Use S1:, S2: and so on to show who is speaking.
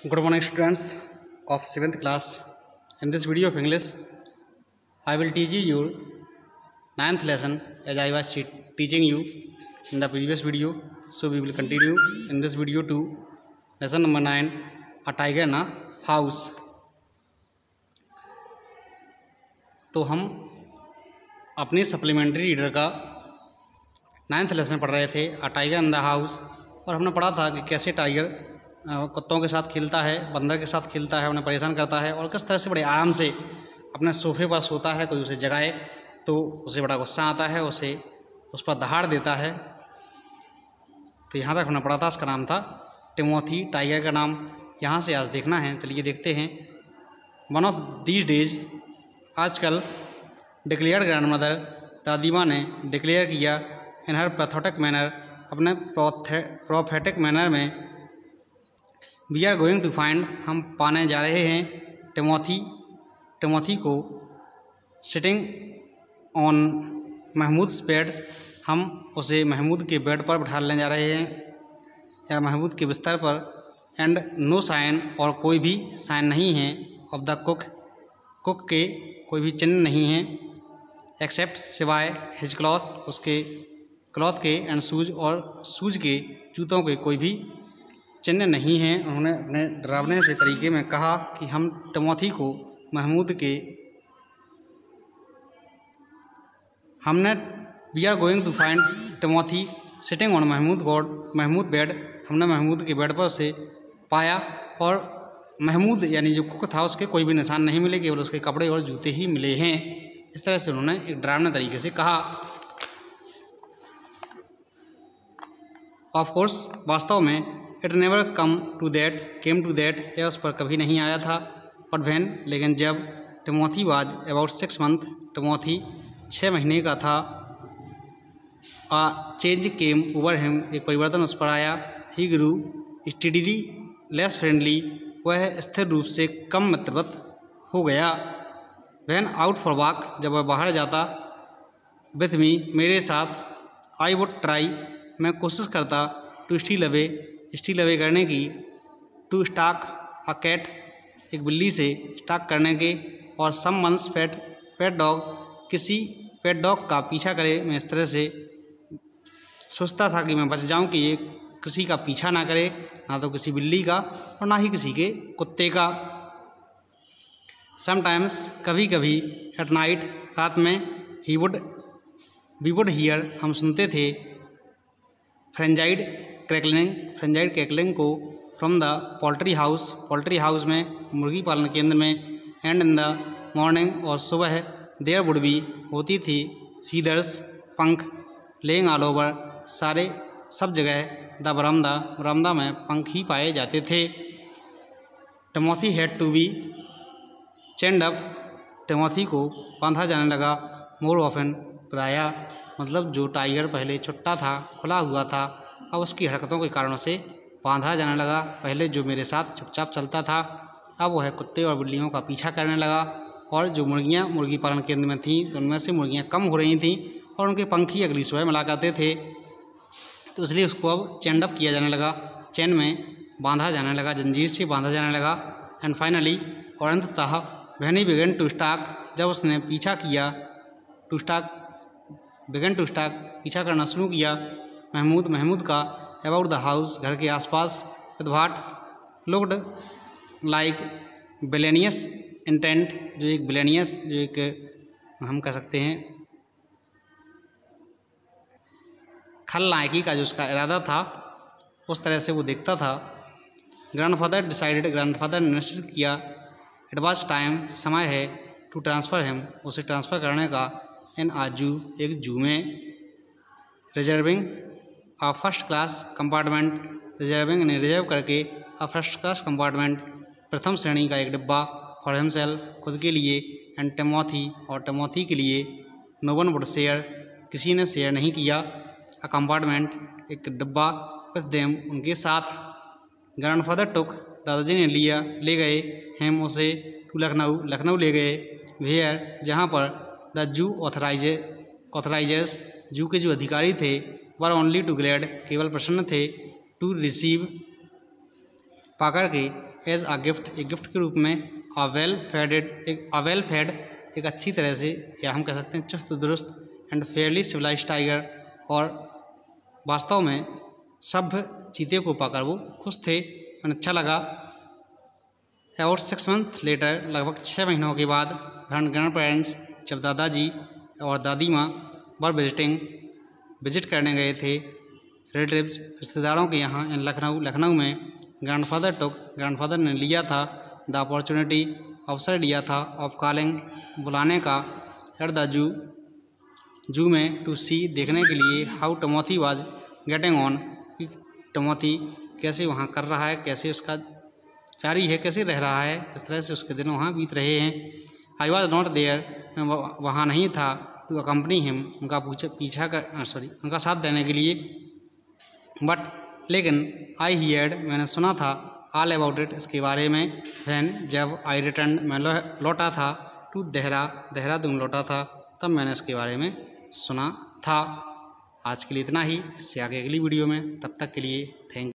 S1: Good morning, students of 7th class. In this video of English, I will teach you your 9th lesson as I was teaching you in the previous video. So we will continue in this video to lesson number 9, A Tiger in a House. तो हम अपने supplementary reader का 9th lesson पढ़ रहे थे, a tiger in the house. और हमने पढ़ा था कि कैसे टाइगर कुत्तों के साथ खेलता है, बंदर के साथ खेलता है, उन्हें परेशान करता है और किस तरह से बड़े आराम से अपने सोफे पर सोता है। कोई उसे जगाए तो उसे बड़ा गुस्सा आता है, उसे उस पर दहाड़ देता है। तो यहाँ तक हमने पढ़ा था, इसका नाम था टिमोथी, टाइगर का नाम। यहाँ से आज देखना है, चलिए देखते हैं। वन ऑफ दीज डेज, आजकल, डिक्लेयर्ड ग्रैंड मदर, दादी माँ ने डिक्लेयर किया, इन हर पैथोटिक मैनर, अपने प्रोफेटिक मैनर में, we are going to find, हम पाने जा रहे हैं, टिमोथी को, सिटिंग ऑन महमूद बेड, हम उसे महमूद के बेड पर बिठाने जा रहे हैं या महमूद के बिस्तर पर। एंड नो साइन, और कोई भी साइन नहीं है, ऑफ द कुक के कोई भी चिन्ह नहीं है, एक्सेप्ट सिवाय हिज क्लॉथ, उसके क्लॉथ के, एंड शूज, और शूज के, जूतों के कोई भी चिन्ह नहीं है। उन्होंने अपने डरावने से तरीके में कहा कि हम टिमोथी को महमूद के, हमने, we are going to find Timothy sitting on Mahmood bed, हमने महमूद के बेड पर उसे पाया। और महमूद यानी जो कुक था, उसके कोई भी निशान नहीं मिले, केवल उसके कपड़े और जूते ही मिले हैं। इस तरह से उन्होंने एक डरावने तरीके से कहा। ऑफ कोर्स, वास्तव में, it never came to that, यह उस पर कभी नहीं आया था। बट व्हेन, लेकिन जब, Timothy was about 6 month, Timothy 6 महीने का था, आ चेंज केम ओवर हिम, एक परिवर्तन उस पर आया। ही ग्रू स्टडीली लेस फ्रेंडली, वह स्थिर रूप से कम मित्रवत हो गया। व्हेन आउट फॉर वॉक, जब वह बाहर जाता, विथ मी, मेरे साथ, आई वुड ट्राई, मैं कोशिश करता, टू स्टील अवे करने की, टू स्टाक अ कैट, एक बिल्ली से स्टाक करने के, और सम मंस पेट डॉग, किसी पेट डॉग का पीछा करे। मैं इस तरह से सोचता था कि मैं बच जाऊं कि ये किसी का पीछा ना करे, ना तो किसी बिल्ली का और ना ही किसी के कुत्ते का। समटाइम्स, कभी कभी, एट नाइट, रात में, वी वुड हियर, हम सुनते थे, फ्रेंजाइड कैकलिंग को, फ्रॉम द पोल्ट्री हाउस में, मुर्गी पालन केंद्र में। एंड इन द मॉर्निंग, और सुबह, देयर वुड बी, होती थी, फीदर्स, पंख, लेइंग ऑल ओवर, सब जगह, द बरामदा में पंख ही पाए जाते थे। Timothy had to be chained up, Timothy को बांधा जाने लगा, मोर ऑफन, प्राया, मतलब जो टाइगर पहले छुट्टा था, खुला हुआ था, अब उसकी हरकतों के कारणों से बांधा जाने लगा। पहले जो मेरे साथ चुपचाप चलता था, अब वह कुत्ते और बिल्लियों का पीछा करने लगा। और जो मुर्गियां मुर्गी पालन केंद्र में थीं, तो उनमें से मुर्गियां कम हो रही थीं और उनके पंख ही अगली सुबह मिला करते थे। तो इसलिए उसको अब चेंड अप किया जाने लगा, चैन में बांधा जाने लगा, जंजीर से बांधा जाने लगा। एंड फाइनली, और अंततः, when he began to stalk, जब उसने पीछा किया, पीछा करना शुरू किया, महमूद का, अबाउट द हाउस, घर के आसपास, with what looked like villainous intent, जो एक हम कह सकते हैं खलनायकी का जो उसका इरादा था, उस तरह से वो देखता था। ग्रैंडफादर ने निश्चित किया, इट वॉज टाइम, समय है, टू ट्रांसफ़र हिम, उसे ट्रांसफ़र करने का, इन आ जू, एक जू में, रिजर्विंग आ फर्स्ट क्लास कंपार्टमेंट, रिजर्व करके, आ फर्स्ट क्लास कंपार्टमेंट, प्रथम श्रेणी का एक डिब्बा, फॉर हिमसेल्फ, खुद के लिए, एंड टिमोथी, और टिमोथी के लिए, नो वन वुड शेयर, किसी ने शेयर नहीं किया, अ कंपार्टमेंट, एक डिब्बा, विद देम, उनके साथ। ग्रैंडफादर टुक, दादाजी ने ले गए, हेम, उसे, टू लखनऊ ले गए, वेयर, जहाँ पर, द जू ऑथराइजर्स, जू के जो अधिकारी थे, वर ओनली टू ग्लैड, केवल प्रसन्न थे, टू रिसीव, पाकर के एज अ गिफ्ट, एक गिफ्ट के रूप में, अ वेल फेड एक अच्छी तरह से, या हम कह सकते हैं चुस्त दुरुस्त, एंड फेयरली सिविलाइज्ड टाइगर, और वास्तव में सभ्य चीते को पाकर वो खुश थे, उन्हें अच्छा लगा। अबाउट 6 मंथ लेटर, लगभग 6 महीनों के बाद, ग्रैंड पेरेंट्स, जब दादाजी और दादी माँ वर विजिट करने गए थे रिलेटिव्स, रिश्तेदारों के यहाँ इन लखनऊ में, ग्रैंडफादर ने लिया था द अपॉर्चुनिटी, अवसर लिया था, ऑफ कॉलिंग, बुलाने का, एट द जू में, टू सी, देखने के लिए, हाउ टमोथी वाज गेटिंग ऑन, कि टमोथी कैसे वहाँ कर रहा है, कैसे उसका जारी है, कैसे रह रहा है, इस तरह से उसके दिन वहाँ बीत रहे हैं। आई वॉज नॉट देयर, मैं वहाँ नहीं था, टू अकम्पनी हिम, उनका साथ देने के लिए, बट लेकिन, आई हियर्ड, मैंने सुना था, ऑल अबाउट इट, इसके बारे में, वैन, जब, आई रिटर्न, मैं लौटा था, टू देहरादून लौटा था, तब मैंने इसके बारे में सुना था। आज के लिए इतना ही, इससे आगे अगली वीडियो में, तब तक के लिए थैंक